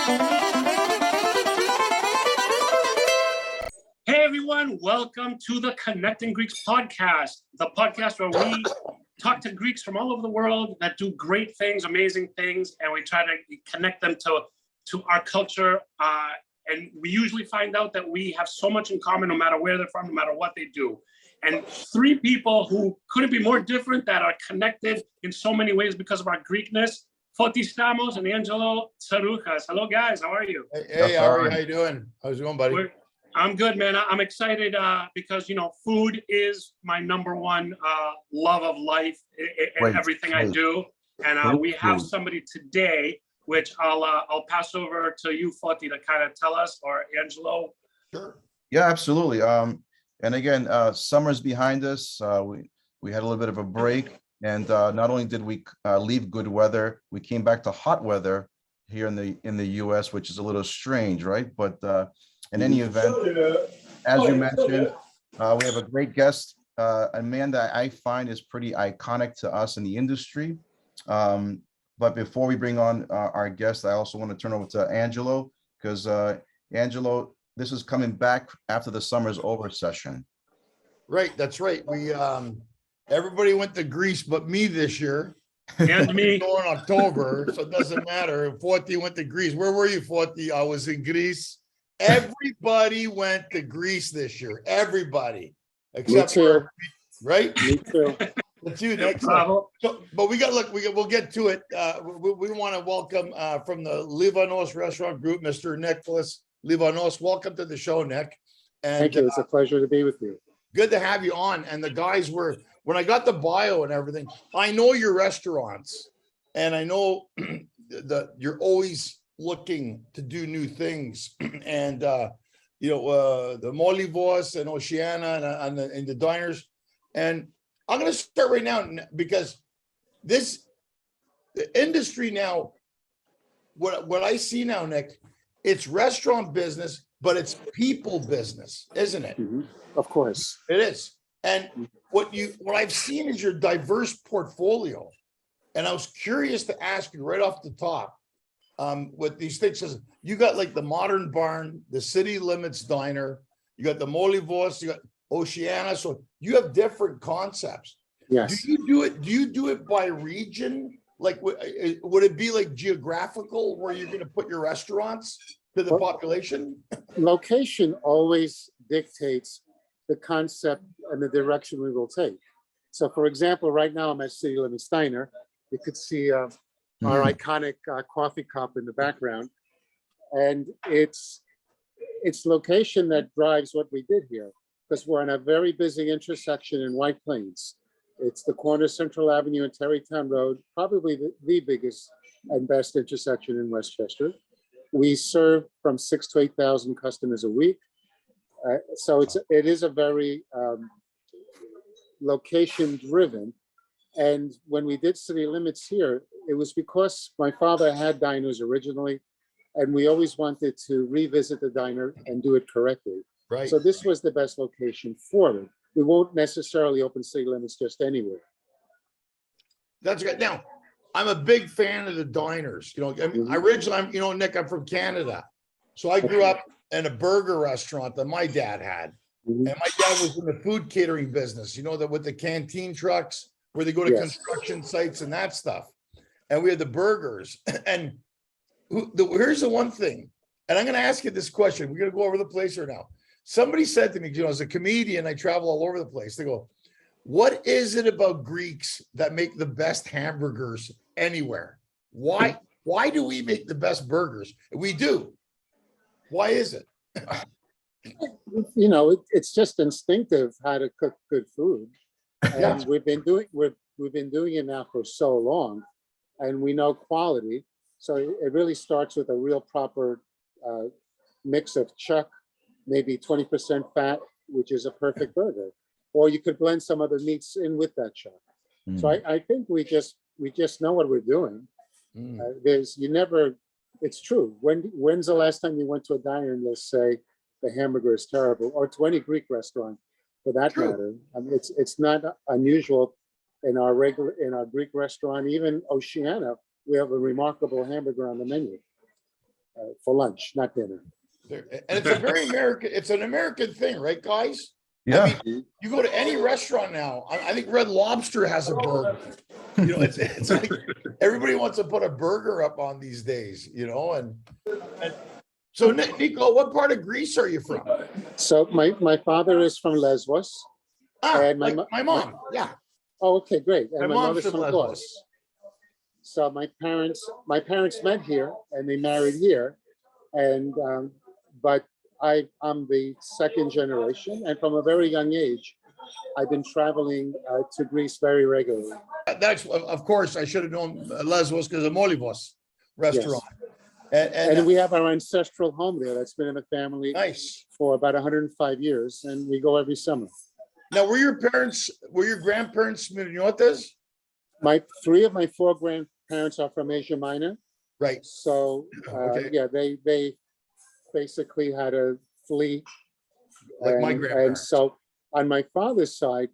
Hey everyone, welcome to the Connecting Greeks podcast, the podcast where we talk to Greeks from all over the world that do great things, amazing things, and we try to connect them to our culture. And we usually find out that we have so much in common, no matter where they're from, no matter what they do. And three people who couldn't be more different, that are connected in so many ways because of our Greekness: Fotis Stamos and Angelo Tsarouchas. Hello guys, how are you? Hey, Ari, how you doing? How's it going, buddy? I'm good, man. I'm excited because, you know, food is my number one love of life and everything I do. And we have somebody today, which I'll pass over to you, Foti, to kind of tell us, or Angelo. Sure. Yeah, absolutely. And again, summer's behind us. We had a little bit of a break, and not only did we leave good weather, we came back to hot weather here in the U.S., which is a little strange, right? But in any event, as you mentioned, we have a great guest, a man that I find is pretty iconic to us in the industry. But before we bring on our guest, I also want to turn over to Angelo, because Angelo, this is coming back after the summer's over session. Right, that's right. We everybody went to Greece but me this year. And me. Going October, so it doesn't matter. Forty went to Greece. Where were you, Forty? I was in Greece. Everybody went to Greece this year. Everybody, except for, right? Me too. That's you, Nick. So, but we got to look. We'll get to it. We want to welcome from the Livanos Restaurant Group, Mr. Nicholas Livanos. Welcome to the show, Nick. And thank you. It's a pleasure to be with you. Good to have you on. And the guys were, when I got the bio and everything, I know your restaurants, and I know that you're always looking to do new things. And you know, the Molivos and Oceana and the diners. And I'm going to start right now, because the industry now, what I see now, Nick, it's restaurant business, but it's people business, isn't it? Mm-hmm. Of course. It is. And what I've seen is your diverse portfolio. And I was curious to ask you right off the top, what these things is. You got like the Modern Barn, the City Limits Diner, you got the Molivos, you got Oceana. So you have different concepts. Yes. Do you do it by region? Like, would it be like geographical, where you're going to put your restaurants to the population? Location always dictates the concept and the direction we will take. So, for example, right now I'm at City Limits Diner. You could see our iconic coffee cup in the background, and it's location that drives what we did here, because we're on a very busy intersection in White Plains. It's the corner of Central Avenue and Terrytown Road, probably the biggest and best intersection in Westchester. We serve from 6,000 to 8,000 customers a week. So it is a very location driven. And when we did City Limits here, it was because my father had diners originally, and we always wanted to revisit the diner and do it correctly. Right. So this was the best location for it. We won't necessarily open City Limits just anywhere. That's good. Now, I'm a big fan of the diners. You know, I mean, originally, you know, Nick, I'm from Canada. So I grew up in a burger restaurant that my dad had. And my dad was in the food catering business, you know, that with the canteen trucks where they go to construction sites and that stuff. And we had the burgers. And here's the one thing, and I'm going to ask you this question. We're going to go over the place right now. Somebody said to me, you know, as a comedian, I travel all over the place. They go, what is it about Greeks that make the best hamburgers anywhere? Why do we make the best burgers? We do. Why is it? You know, it's just instinctive how to cook good food. And we've been doing it now for so long, and we know quality. So it really starts with a real proper mix of chuck, maybe 20% fat, which is a perfect burger. Or you could blend some other meats in with that chuck. So I think we just know what we're doing. It's true. When's the last time you went to a diner and they'll say the hamburger is terrible, or to any Greek restaurant for that matter? I mean, it's not unusual in our Greek restaurant, even Oceana. We have a remarkable hamburger on the menu. for lunch, not dinner. And it's a very American, it's an American thing, right, guys? Yeah. I mean, you go to any restaurant now, I think Red Lobster has a burger. You know, it's like everybody wants to put a burger up on these days, you know, and so Nico, what part of Greece are you from? So my father is from Lesbos. And Like my mom, yeah. Oh, okay, great. And My my mom's mother's from from Lesbos. Kos. So my parents met here and they married here. And but I'm the second generation, and from a very young age, I've been traveling to Greece very regularly. That's, of course, I should have known Lesbos because of Molivos restaurant. And we have our ancestral home there that's been in the family Nice. for about 105 years, and we go every summer. Now, were your grandparents Mignotas? Three of my four grandparents are from Asia Minor. Right. So Okay. yeah, they basically had to flee. Like my And grandparents. so on my father's side,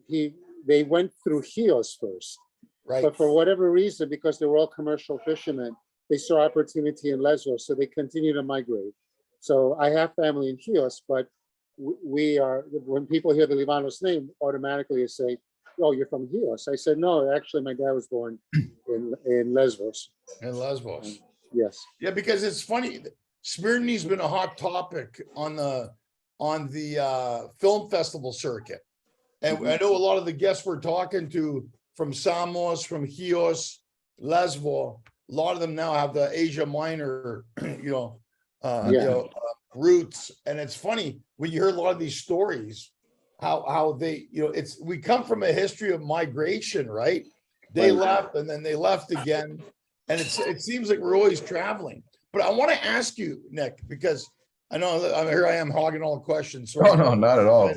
they went through Chios first. Right. But for whatever reason, because they were all commercial fishermen, they saw opportunity in Lesbos, so they continue to migrate. So I have family in Chios, but we are, when people hear the Livanos name, automatically they say, oh, you're from Chios. I said, no, actually my dad was born in Lesbos. In Lesbos. Yes. Yeah, because it's funny. Smyrna's been a hot topic on the film festival circuit. And I know a lot of the guests we're talking to from Samos, from Chios, Lesbos, a lot of them now have the Asia Minor, roots. And it's funny when you hear a lot of these stories, how they, we come from a history of migration, right? They left and then they left again. And it seems like we're always traveling. But I want to ask you, Nick, because I know here I am hogging all the questions. So No, not at all.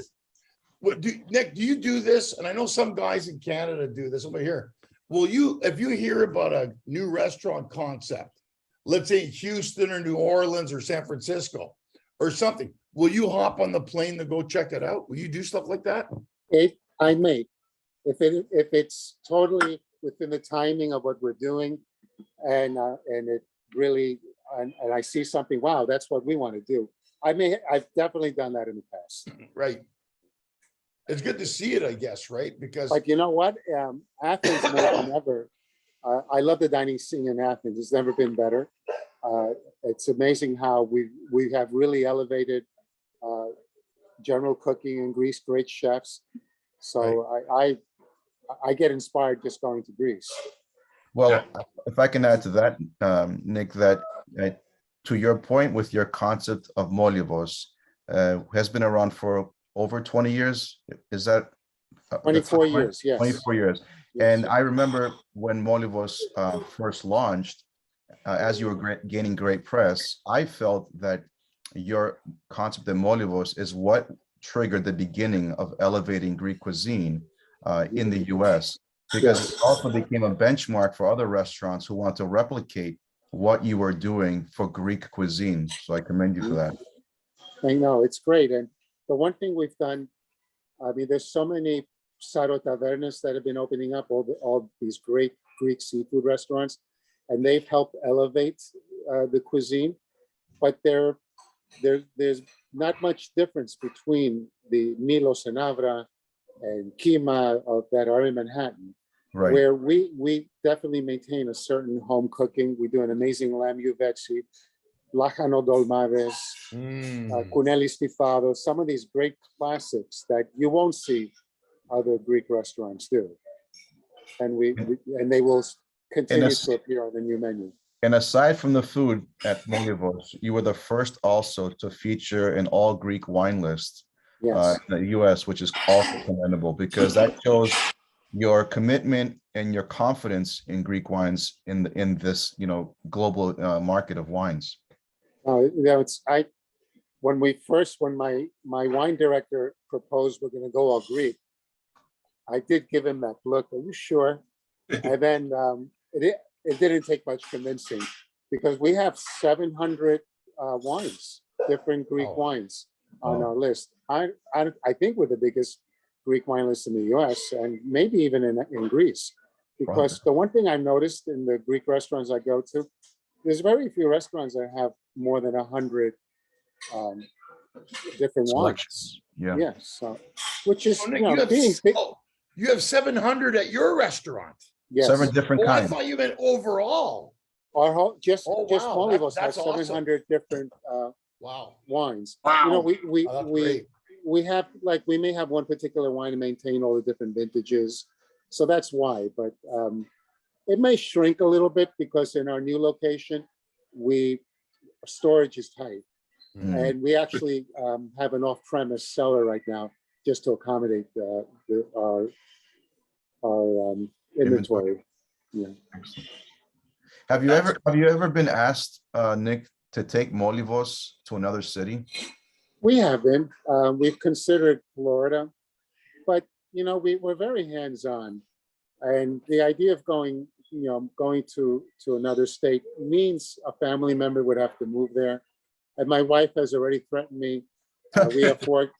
Nick, do you do this? And I know some guys in Canada do this over here. If you hear about a new restaurant concept, let's say Houston or New Orleans or San Francisco or something, will you hop on the plane to go check it out? Will you do stuff like that? I may, if it's totally within the timing of what we're doing, and it really, and I see something, wow, that's what we want to do. I've definitely done that in the past. Right. It's good to see it, I guess, right? Because But you know what? Athens more than ever. I love the dining scene in Athens. It's never been better. It's amazing how we have really elevated general cooking in Greece, great chefs. So right. I get inspired just going to Greece. Well, if I can add to that, Nick, that to your point with your concept of Molivos has been around for over 20 years. Is that 24 years, yes. 24 years. Yes. And I remember when Molivos first launched, as you were gaining great press, I felt that your concept of Molivos is what triggered the beginning of elevating Greek cuisine in the US, because it also became a benchmark for other restaurants who want to replicate what you were doing for Greek cuisine. So I commend you for that. I know, it's great. And the one thing we've done, I mean, there's so many Saro Tavernas that have been opening up, all these great Greek seafood restaurants, and they've helped elevate the cuisine. But there's not much difference between the Milos and Avra and Kima that are in Manhattan, Right. where we definitely maintain a certain home cooking. We do an amazing lamb uvexi, Lachano Dolmaves, Kuneli Stifado, some of these great classics that you won't see other Greek restaurants do. And and they will continue to appear on the new menu. And aside from the food at Molivos, you were the first also to feature an all Greek wine list in the US, which is also commendable, because that shows your commitment and your confidence in Greek wines in this global market of wines. When my wine director proposed we're going to go all Greek, I did give him that look. Are you sure? And then it didn't take much convincing, because we have 700 wines, different Greek wines on our list. I think we're the biggest Greek wine list in the US, and maybe even in Greece. Because the one thing I've noticed in the Greek restaurants I go to, there's very few restaurants that have more than 100 different wines. Yeah. Yes, so, which is, Oh, Nick, you know, you have, being big, you have 700 at your restaurant. yes. 7 different Oh, I kinds. thought you meant overall. Our whole, just Oh, wow, Molivos has that's awesome. 700 different Wow. wines. Wow. You know, Oh, that's great. we have, like, we may have one particular wine and maintain all the different vintages. So that's why, but it may shrink a little bit because in our new location, storage is tight. Mm. And we actually have an off-premise cellar right now just to accommodate our inventory. Yeah. Have you ever been asked, Nick, to take Molivos to another city? We have been. We've considered Florida, but you know, we're very hands-on, and the idea of going to another state means a family member would have to move there. And my wife has already threatened me. We have 4.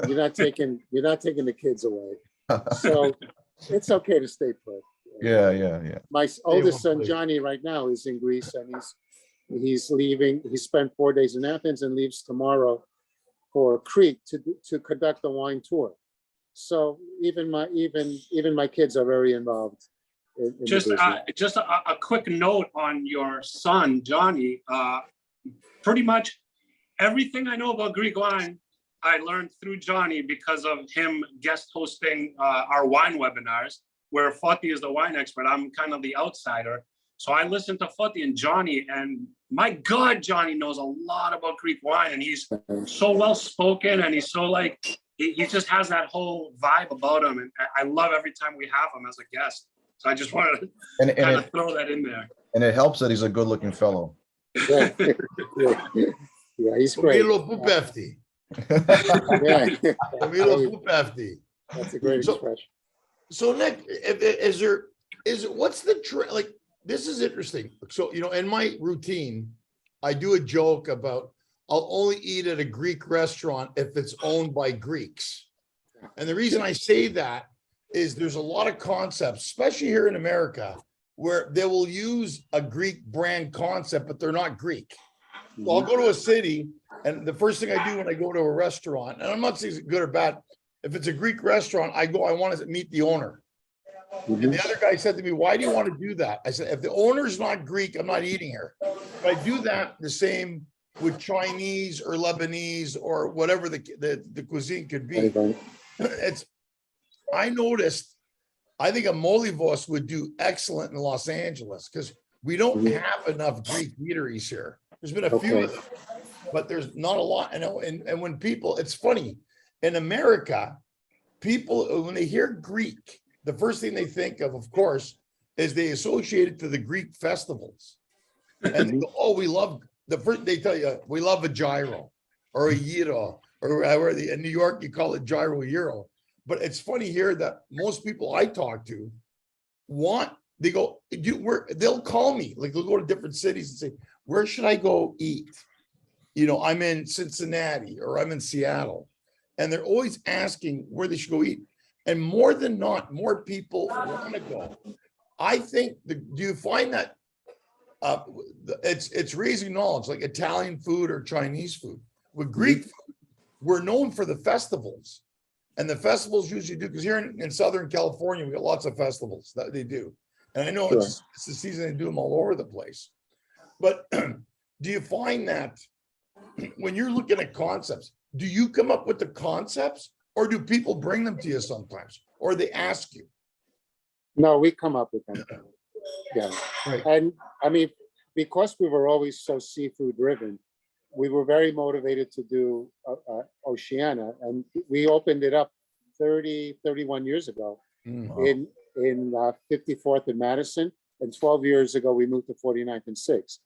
You're not taking the kids away, so it's okay to stay put. Yeah. My oldest son Johnny right now is in Greece, and he's leaving. He spent 4 days in Athens and leaves tomorrow for Crete to conduct a wine tour. So even my kids are very involved. In Just the a quick note on your son Johnny. Pretty much everything I know about Greek wine, I learned through Johnny because of him guest hosting our wine webinars, where Foti is the wine expert. I'm kind of the outsider. So I listened to Foti and Johnny, and my God, Johnny knows a lot about Greek wine, and he's so well spoken, and he's so he just has that whole vibe about him, and I love every time we have him as a guest. So I just wanted to kind of throw that in there. And it helps that he's a good-looking fellow. yeah, he's great. Camilo Pupefti. Yeah. Camilo Pupefti. That's a great expression. So Nick, what's the trend? Like, this is interesting. So, you know, in my routine, I do a joke about I'll only eat at a Greek restaurant if it's owned by Greeks. And the reason I say that is there's a lot of concepts, especially here in America, where they will use a Greek brand concept, but they're not Greek. So I'll go to a city, and the first thing I do when I go to a restaurant, and I'm not saying it's good or bad, if it's a Greek restaurant, I want to meet the owner. And the other guy said to me, "Why do you want to do that?" I said, "If the owner's not Greek, I'm not eating here." But I do that the same with Chinese or Lebanese or whatever the cuisine could be. I noticed, I think a Molivos would do excellent in Los Angeles because we don't have enough Greek eateries here. There's been a few of them, but there's not a lot. I know, and when people, it's funny, in America, people, when they hear Greek, the first thing they think of course, is they associate it to the Greek festivals. And they go, oh, we love, they tell you, we love a gyro or a gyro, or in New York, you call it gyro euro. But it's funny here that most people I talk to they go, they'll call me, like they'll go to different cities and say, where should I go eat? You know, I'm in Cincinnati or I'm in Seattle. And they're always asking where they should go eat. And more than not, more people want to go. I think, do you find that it's raising knowledge, like Italian food or Chinese food? With Greek food, we're known for the festivals. And the festivals usually do, because here in Southern California, we got lots of festivals that they do. And I know it's the season, they do them all over the place. But do you find that when you're looking at concepts, do you come up with the concepts or do people bring them to you sometimes, or they ask you? No, we come up with them. Yeah. Right. And I mean, because we were always so seafood driven, we were very motivated to do Oceania, and we opened it up 31 years ago in 54th and Madison, and 12 years ago we moved to 49th and 6th,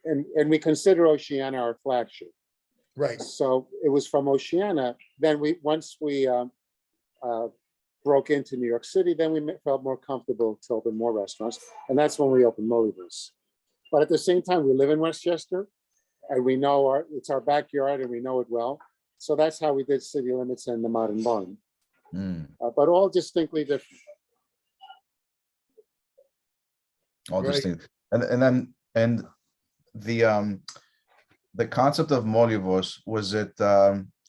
and we consider Oceania our flagship. Right. So it was from Oceania. Then once we broke into New York City, then we felt more comfortable to open more restaurants, and that's when we opened Molivos. But at the same time, we live in Westchester, and we know it's our backyard, and we know it well. So that's how we did City Limits and the Modern Barn, but all distinctly different. All distinct. And the concept of molivos, was it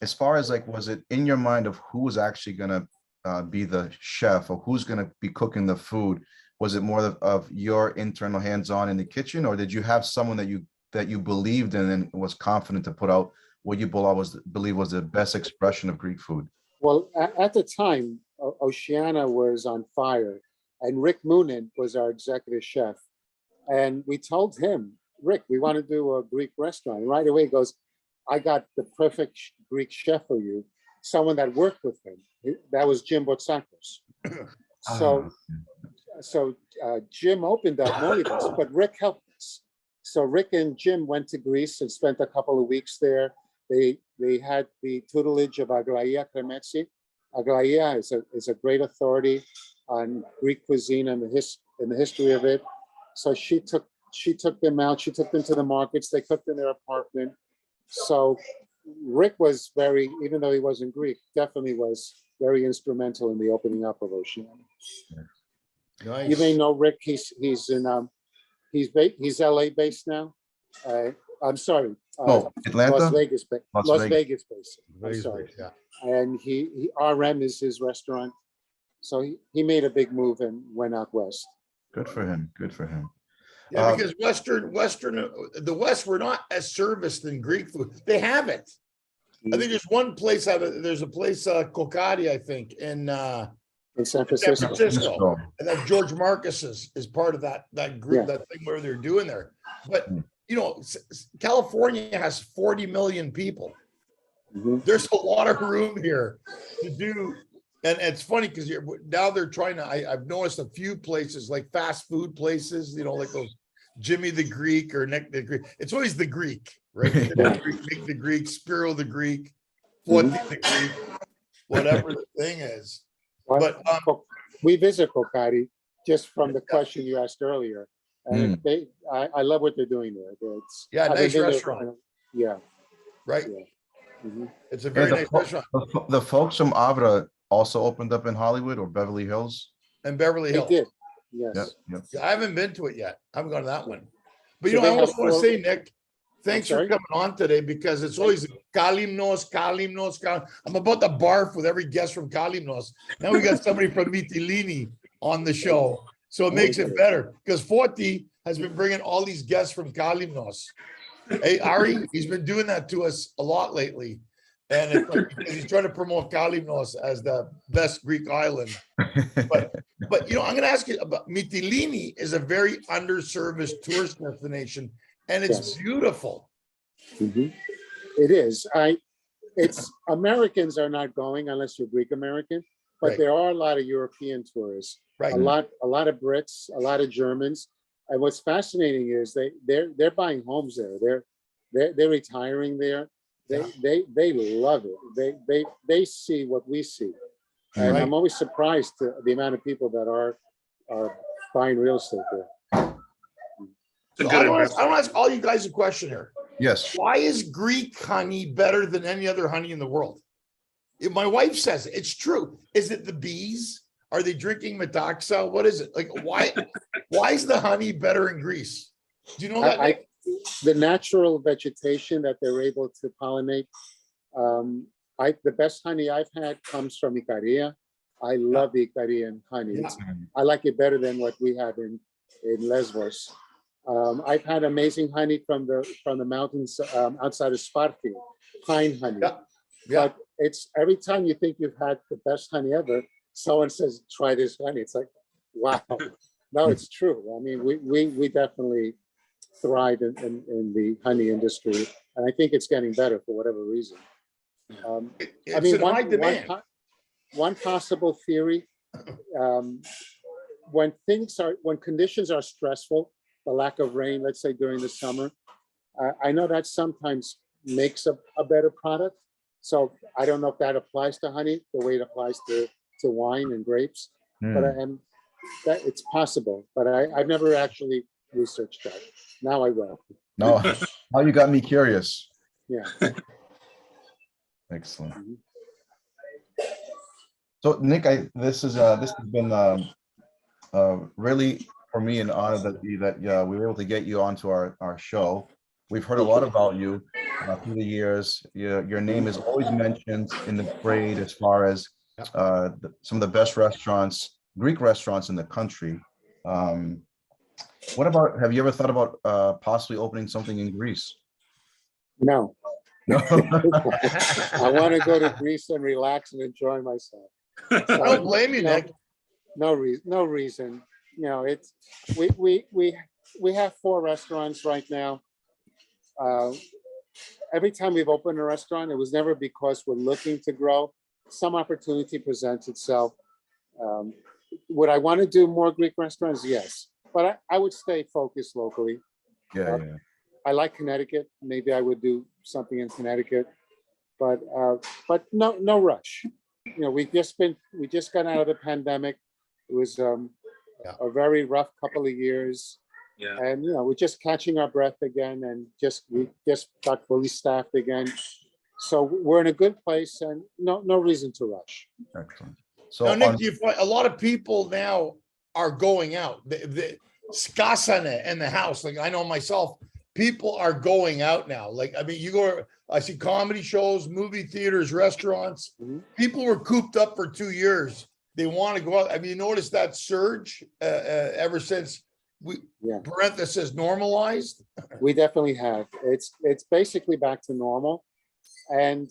as far as like, was it in your mind of who was actually gonna be the chef or who's gonna be cooking the food? Was it more of your internal hands-on in the kitchen, or did you have someone that you believed in and was confident to put out what you believe was the best expression of Greek food? Well, at the time, Oceana was on fire, and Rick Moonen was our executive chef. And we told him, Rick, we want to do a Greek restaurant. And right away he goes, I got the perfect Greek chef for you, someone that worked with him. That was Jim Botsakos. So Jim opened up Molivos, but Rick helped us. So Rick and Jim went to Greece and spent a couple of weeks there. They had the tutelage of Aglaia Kremetsi. Aglaia is a great authority on Greek cuisine and the history of it. So she took them out. She took them to the markets. They cooked in their apartment. So Rick was even though he wasn't Greek, definitely was very instrumental in the opening up of Oceana. Nice. You may know Rick. He's LA based now. I'm sorry. Atlanta? Las Vegas based. Las Vegas based. I'm sorry. Yeah. And he RM is his restaurant. So he made a big move and went out west. Good for him. Good for him. Yeah, because the West were not as serviced in Greek food. They have it. I think there's one place. There's a place, Kokari, I think, in San Francisco. And then George Marcus is part of that group, that thing where they're doing there. But you know, California has 40 million people. There's a lot of room here to do. And it's funny because now they're trying to, I've noticed a few places like fast food places, you know, like those Jimmy the Greek or Nick the Greek. It's always the Greek, right? Nick the Greek, Spiro the Greek, Forty the Greek, whatever the thing is. But we visit Kokari just from the question you asked earlier. And I love what they're doing there. Nice restaurant. Right. Yeah. It's a very nice restaurant. The folks from Avra also opened up in Hollywood or Beverly Hills? And Beverly Hills. They did. Yes. Yep. I haven't been to it yet. I haven't gone to that one. But you know, I also want to say, Nick, thanks for coming on today, because it's always Kalimnos. I'm about to barf with every guest from Kalimnos. Now we got somebody from Mytilene on the show. So it makes it better, because Forti has been bringing all these guests from Kalimnos. Hey, Ari, he's been doing that to us a lot lately. And it's like, he's trying to promote Kalimnos as the best Greek island. But you know, I'm going to ask you about Mytilene. Is a very underserviced tourist destination, and it's beautiful. It is. It's Americans are not going unless you're Greek American, but there are a lot of European tourists. Right. A lot of Brits, a lot of Germans. And what's fascinating is they're buying homes there. They're retiring there. They love it. They see what we see, and I'm always surprised to the amount of people that are buying real estate there. So I want to ask all you guys a question here. Yes. Why is Greek honey better than any other honey in the world? My wife says it's true. Is it the bees? Are they drinking Metaxa? What is it? Like, why is the honey better in Greece? Do you know that? The natural vegetation that they're able to pollinate. The best honey I've had comes from Ikaria. I love the Ikarian honey. I like it better than what we have in Lesbos. I've had amazing honey from the mountains outside of Sparti, pine honey. But it's every time you think you've had the best honey ever, someone says, try this honey. It's like, wow. No, it's true. I mean, we definitely thrive in the honey industry, and I think it's getting better for whatever reason. I mean, one possible theory, when conditions are stressful, the lack of rain, let's say during the summer, I know that sometimes makes a better product. So I don't know if that applies to honey the way it applies to wine and grapes, but that it's possible. But I've never actually researched that. Now I will. No, now you got me curious. Yeah. Excellent. So Nick, this has been really for me an honor that we were able to get you onto our show. we've heard a lot about you through the years. Your name is always mentioned in the parade as far as some of the best restaurants, Greek restaurants in the country. What about, have you ever thought about possibly opening something in Greece? No, No. I want to go to Greece and relax and enjoy myself. I don't blame you, No, Nick. no reason. You know, it's we have 4 restaurants right now. Every time we've opened a restaurant, it was never because we're looking to grow. Some opportunity presents itself. Would I want to do more Greek restaurants? Yes, but I would stay focused locally. Yeah. I like Connecticut. Maybe I would do something in Connecticut, but no rush. You know, we just got out of the pandemic. It was a very rough couple of years. Yeah. And, you know, we're just catching our breath again, and we just got fully staffed again. So we're in a good place, and no reason to rush. Excellent. So Now, Nick, do you find a lot of people now are going out? The skasane in the house. Like I know myself, people are going out now. Like, I mean, I see comedy shows, movie theaters, restaurants. Mhm. People were cooped up for 2 years. They want to go out. I mean, you notice that surge ever since parenthesis normalized. We definitely have. It's basically back to normal, and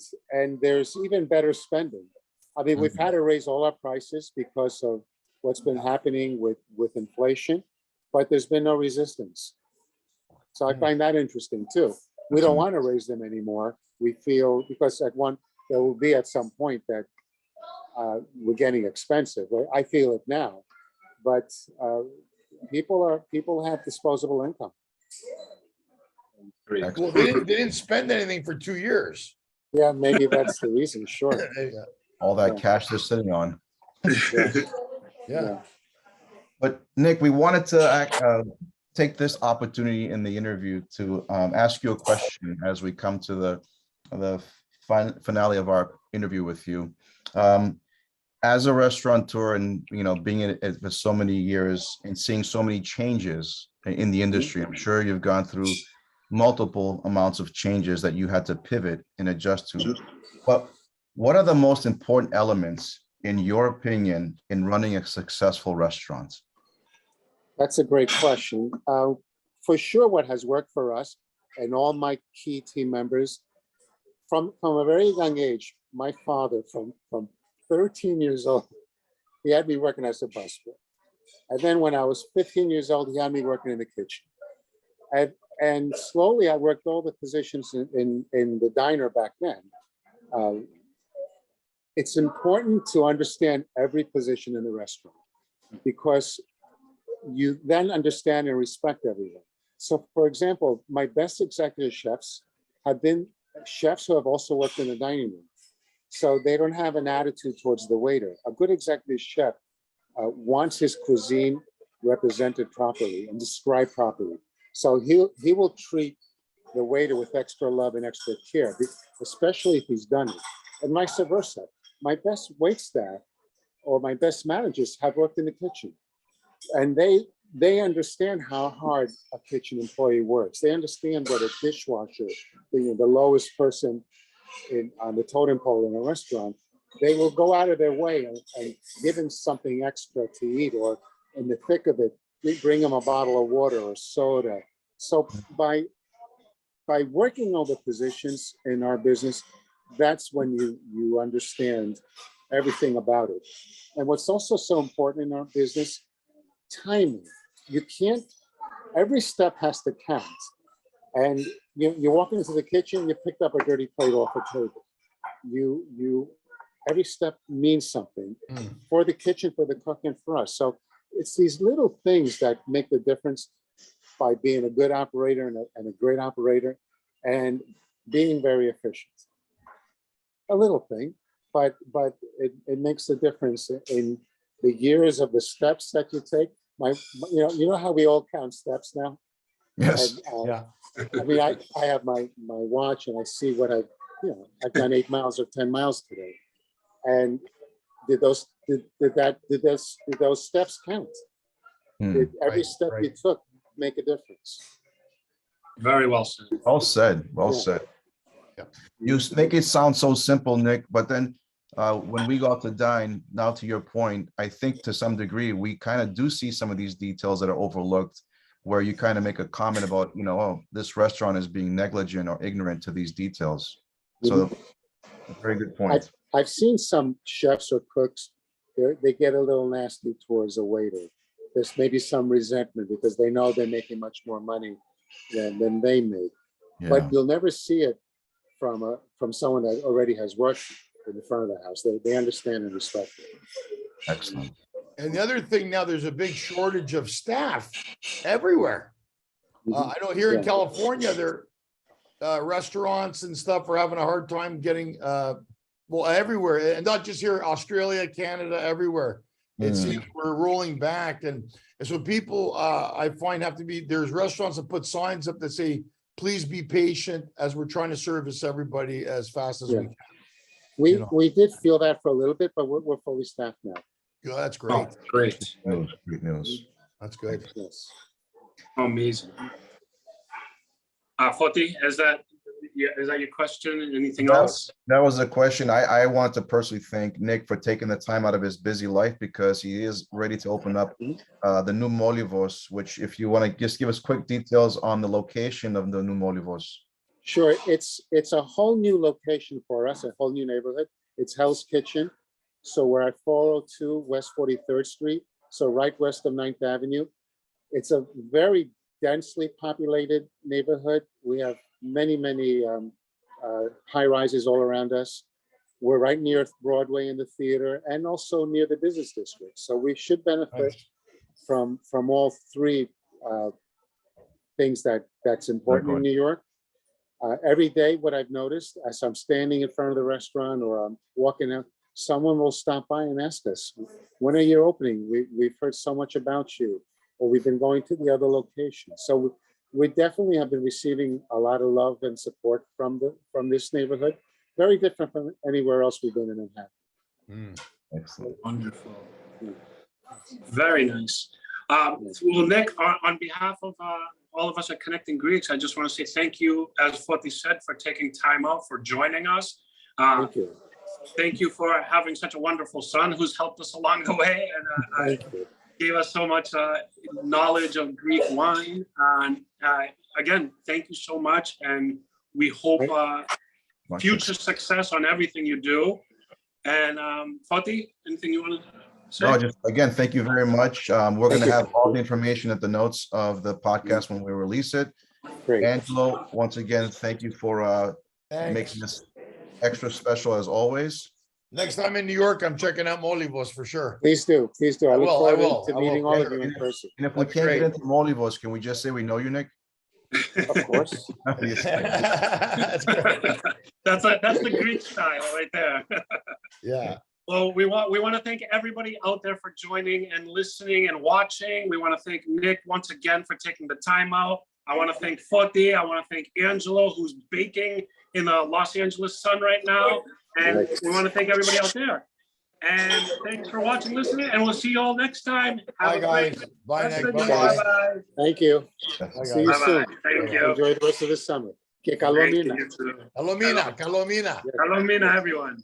there's even better spending. I mean, we've had to raise all our prices because of what's been happening with inflation, but there's been no resistance. So I find that interesting too. We don't want to raise them anymore. We feel, because there will be at some point that we're getting expensive. I feel it now, but people have disposable income. Well, they didn't spend anything for 2 years. Yeah, maybe that's the reason. Sure. all that cash they're sitting on. Yeah. But Nick, we wanted to take this opportunity in the interview to ask you a question as we come to the finale of our interview with you. As a restaurateur, and being in it for so many years and seeing so many changes in the industry, I'm sure you've gone through multiple amounts of changes that you had to pivot and adjust to. But what are the most important elements, in your opinion, in running a successful restaurant? That's a great question. For sure, what has worked for us and all my key team members, from a very young age, my father, from 13 years old, he had me working as a busboy. And then when I was 15 years old, he had me working in the kitchen. And slowly I worked all the positions in the diner back then. It's important to understand every position in the restaurant, because you then understand and respect everyone. So for example, my best executive chefs have been chefs who have also worked in the dining room. So they don't have an attitude towards the waiter. A good executive chef wants his cuisine represented properly and described properly. So he will treat the waiter with extra love and extra care, especially if he's done it, and vice versa. My best wait staff or my best managers have worked in the kitchen, and they understand how hard a kitchen employee works. They understand what a dishwasher, the lowest person on the totem pole in a restaurant, they will go out of their way and give him something extra to eat, or in the thick of it, we bring him a bottle of water or soda. So by working all the positions in our business, that's when you understand everything about it. And what's also so important in our business, timing. You can't, every step has to count. And you walk into the kitchen, you picked up a dirty plate off a table. Every step means something for the kitchen, for the cook, and for us. So it's these little things that make the difference by being a good operator and a great operator, and being very efficient. A little thing, but it makes a difference in the years of the steps that you take. You know how we all count steps now? Yes. Yeah. I mean, I have my watch and I see what I've done 8 miles or 10 miles today. And did those steps count? Did every step you took make a difference? Very well said. Well said, well Yeah. said. Yeah. You make it sound so simple, Nick, but then when we go out to dine, now to your point, I think to some degree, we kind of do see some of these details that are overlooked, where you kind of make a comment about, oh, this restaurant is being negligent or ignorant to these details. So, very good point. I've seen some chefs or cooks, they get a little nasty towards a waiter. There's maybe some resentment because they know they're making much more money than they make. Yeah, But you'll never see it from someone that already has worked in the front of the house. They understand and respect it. excellent. And the other thing now, there's a big shortage of staff everywhere. I know here in Yeah. California, there restaurants and stuff are having a hard time getting well everywhere, and not just here, Australia, Canada, everywhere. It seems we're rolling back, and so people I find have to be. There's restaurants that put signs up that say, "Please be patient," as we're trying to service everybody as fast as we can. We did feel that for a little bit, but we're fully staffed now. Yeah, that's great. Oh, great. Great news. That's good. Yes. Amazing. Foti, is that your question? Anything else? That was a question. I want to personally thank Nick for taking the time out of his busy life, because he is ready to open up the new Molivos, which, if you want to just give us quick details on the location of the new Molivos. Sure. It's a whole new location for us, a whole new neighborhood. It's Hell's Kitchen. So we're at 402 West 43rd Street, so right west of 9th Avenue. It's a very densely populated neighborhood. We have many high rises all around us. We're right near Broadway and the theater, and also near the business district. So we should benefit from all three things that's important in New York. Every day, what I've noticed as I'm standing in front of the restaurant or I'm walking out, someone will stop by and ask us, "When are you opening? We've heard so much about you," or "We've been going to the other location." So we definitely have been receiving a lot of love and support from this neighborhood. Very different from anywhere else we've been in Manhattan. Excellent. Wonderful. Very nice. Well, Nick, on behalf of all of us at Connecting Greeks, I just want to say thank you, as Foti said, for taking time out, for joining us. Thank you. Thank you for having such a wonderful son who's helped us along the way, and Thank you. gave us so much knowledge of Greek wine. And again, thank you so much. And we hope future success on everything you do. And Foti, anything you want to say? No, just again, thank you very much. We're going to have all the information at the notes of the podcast when we release it. Great. Angelo, once again, thank you for making this extra special as always. Next time in New York, I'm checking out Molivos for sure. Please do. Please do. I look will, I forward will, to I will. meeting all of you in person. And if we That's can't great. get into Molivos, can we just say we know you, Nick? Of course. That's great. That's the Greek style right there. Yeah. Well, we want to thank everybody out there for joining and listening and watching. We want to thank Nick once again for taking the time out. I want to thank Foti. I want to thank Angelo, who's baking in the Los Angeles sun right now. And we want to thank everybody out there. And thanks for watching, listening, and we'll see you all next time. Bye, guys. Bye, rest Nick. of the day. Bye-bye. Bye-bye. Thank you. Bye, See you guys. soon. Bye-bye. Thank you. Enjoy the rest of the summer. Que Thank calomina. you too. Calomina, Calomina. Calomina, everyone.